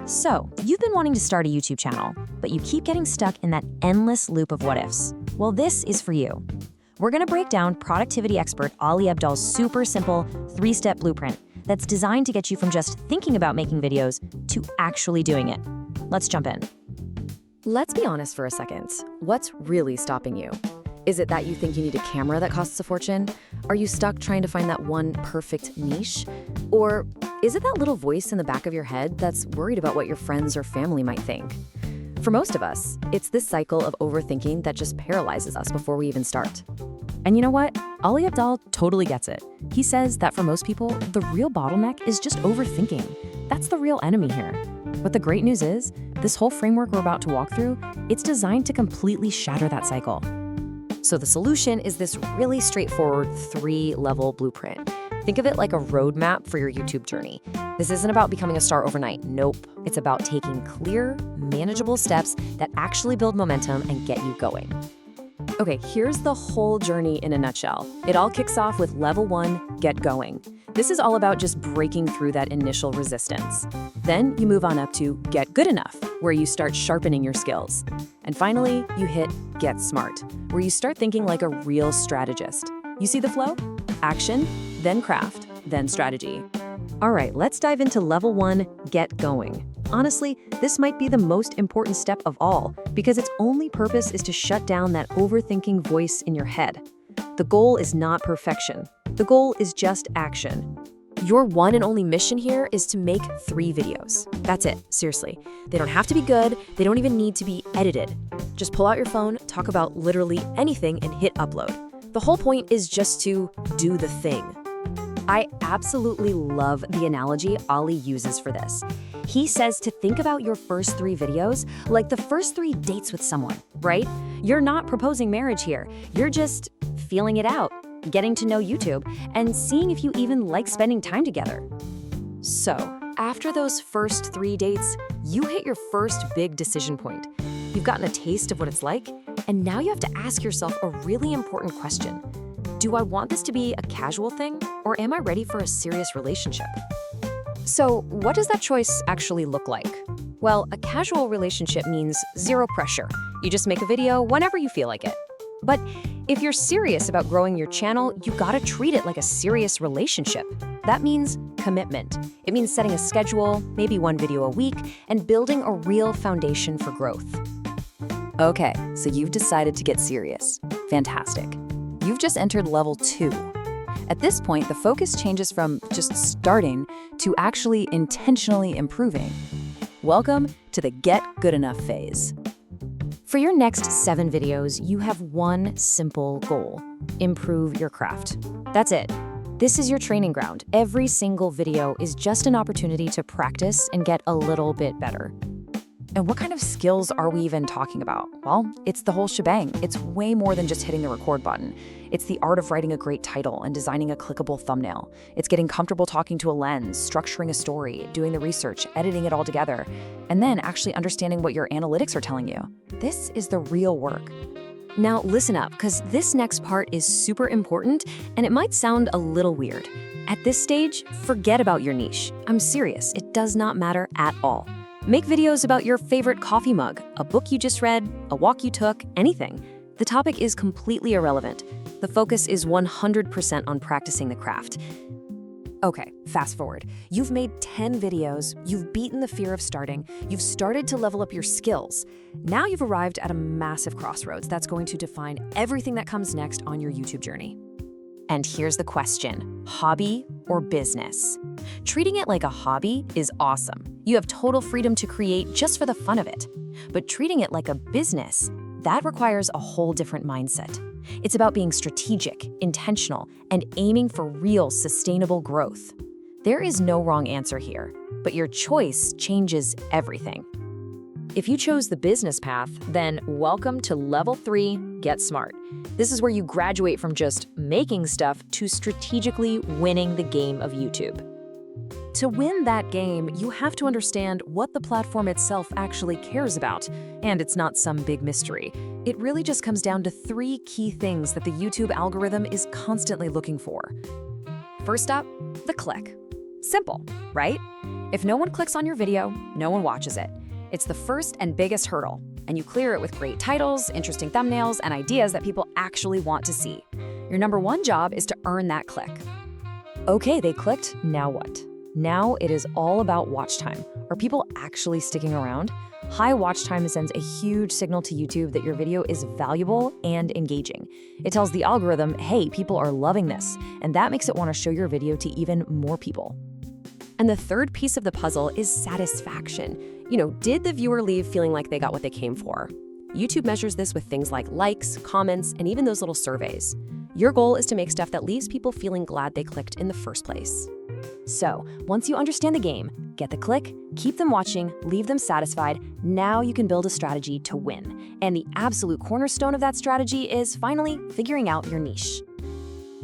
So, you've been wanting to start a YouTube channel, but you keep getting stuck in that endless loop of what-ifs. Well, this is for you. We're going to break down productivity expert Ali Abdaal's super simple 3-step blueprint that's designed to get you from just thinking about making videos to actually doing it. Let's jump in. Let's be honest for a second. What's really stopping you? Is it that you think you need a camera that costs a fortune? Are you stuck trying to find that one perfect niche? Or is it that little voice in the back of your head that's worried about what your friends or family might think? For most of us, it's this cycle of overthinking that just paralyzes us before we even start. And you know what? Ali Abdaal totally gets it. He says that for most people, the real bottleneck is just overthinking. That's the real enemy here. But the great news is, this whole framework we're about to walk through, it's designed to completely shatter that cycle. So the solution is this really straightforward 3-level blueprint. Think of it like a roadmap for your YouTube journey. This isn't about becoming a star overnight. Nope. It's about taking clear, manageable steps that actually build momentum and get you going. Okay, here's the whole journey in a nutshell. It all kicks off with level 1, get going. This is all about just breaking through that initial resistance. Then you move on up to get good enough, where you start sharpening your skills. And finally, you hit get smart, where you start thinking like a real strategist. You see the flow? Action, then craft, then strategy. All right, let's dive into level 1, get going. Honestly, this might be the most important step of all because its only purpose is to shut down that overthinking voice in your head. The goal is not perfection. The goal is just action. Your one and only mission here is to make 3 videos. That's it, seriously. They don't have to be good, they don't even need to be edited. Just pull out your phone, talk about literally anything, and hit upload. The whole point is just to do the thing. I absolutely love the analogy Ali uses for this. He says to think about your first 3 videos like the first 3 dates with someone, right? You're not proposing marriage here. You're just feeling it out, getting to know YouTube, and seeing if you even like spending time together. So, after those first 3 dates, you hit your first big decision point. You've gotten a taste of what it's like, and now you have to ask yourself a really important question. Do I want this to be a casual thing, or am I ready for a serious relationship? So, what does that choice actually look like? Well, a casual relationship means 0 pressure. You just make a video whenever you feel like it. But if you're serious about growing your channel, you gotta treat it like a serious relationship. That means commitment. It means setting a schedule, maybe 1 video a week, and building a real foundation for growth. Okay, so you've decided to get serious. Fantastic. You've just entered level 2. At this point, the focus changes from just starting to actually intentionally improving. Welcome to the get good enough phase. For your next 7 videos, you have one simple goal: improve your craft. That's it. This is your training ground. Every single video is just an opportunity to practice and get a little bit better. And what kind of skills are we even talking about? Well, it's the whole shebang. It's way more than just hitting the record button. It's the art of writing a great title and designing a clickable thumbnail. It's getting comfortable talking to a lens, structuring a story, doing the research, editing it all together, and then actually understanding what your analytics are telling you. This is the real work. Now listen up, because this next part is super important and it might sound a little weird. At this stage, forget about your niche. I'm serious, it does not matter at all. Make videos about your favorite coffee mug, a book you just read, a walk you took, anything. The topic is completely irrelevant. The focus is 100% on practicing the craft. Okay, fast forward. You've made 10 videos, you've beaten the fear of starting, you've started to level up your skills. Now you've arrived at a massive crossroads that's going to define everything that comes next on your YouTube journey. And here's the question: hobby or business? Treating it like a hobby is awesome. You have total freedom to create just for the fun of it. But treating it like a business, that requires a whole different mindset. It's about being strategic, intentional, and aiming for real sustainable growth. There is no wrong answer here, but your choice changes everything. If you chose the business path, then welcome to level 3, get smart. This is where you graduate from just making stuff to strategically winning the game of YouTube. To win that game, you have to understand what the platform itself actually cares about, and it's not some big mystery. It really just comes down to 3 key things that the YouTube algorithm is constantly looking for. First up, the click. Simple, right? If no one clicks on your video, no one watches it. It's the first and biggest hurdle, and you clear it with great titles, interesting thumbnails, and ideas that people actually want to see. Your number one job is to earn that click. Okay, they clicked, now what? Now it is all about watch time. Are people actually sticking around? High watch time sends a huge signal to YouTube that your video is valuable and engaging. It tells the algorithm, hey, people are loving this, and that makes it want to show your video to even more people. And the third piece of the puzzle is satisfaction. Did the viewer leave feeling like they got what they came for? YouTube measures this with things like likes, comments, and even those little surveys. Your goal is to make stuff that leaves people feeling glad they clicked in the first place. So, once you understand the game, get the click, keep them watching, leave them satisfied, now you can build a strategy to win. And the absolute cornerstone of that strategy is, finally, figuring out your niche.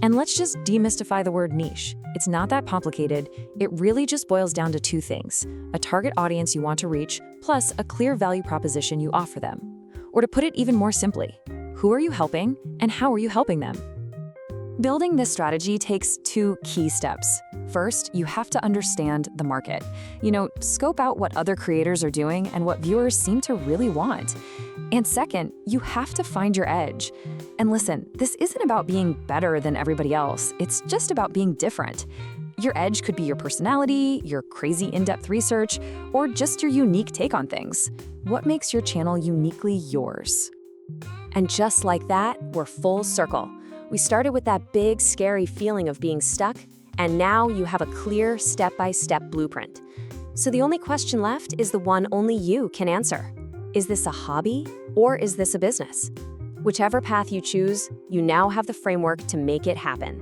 And let's just demystify the word niche. It's not that complicated. It really just boils down to two things: a target audience you want to reach, plus a clear value proposition you offer them. Or to put it even more simply, who are you helping and how are you helping them? Building this strategy takes two key steps. First, you have to understand the market. Scope out what other creators are doing and what viewers seem to really want. And second, you have to find your edge. And listen, this isn't about being better than everybody else. It's just about being different. Your edge could be your personality, your crazy in-depth research, or just your unique take on things. What makes your channel uniquely yours? And just like that, we're full circle. We started with that big, scary feeling of being stuck, and now you have a clear, step-by-step blueprint. So the only question left is the one only you can answer. Is this a hobby, or is this a business? Whichever path you choose, you now have the framework to make it happen.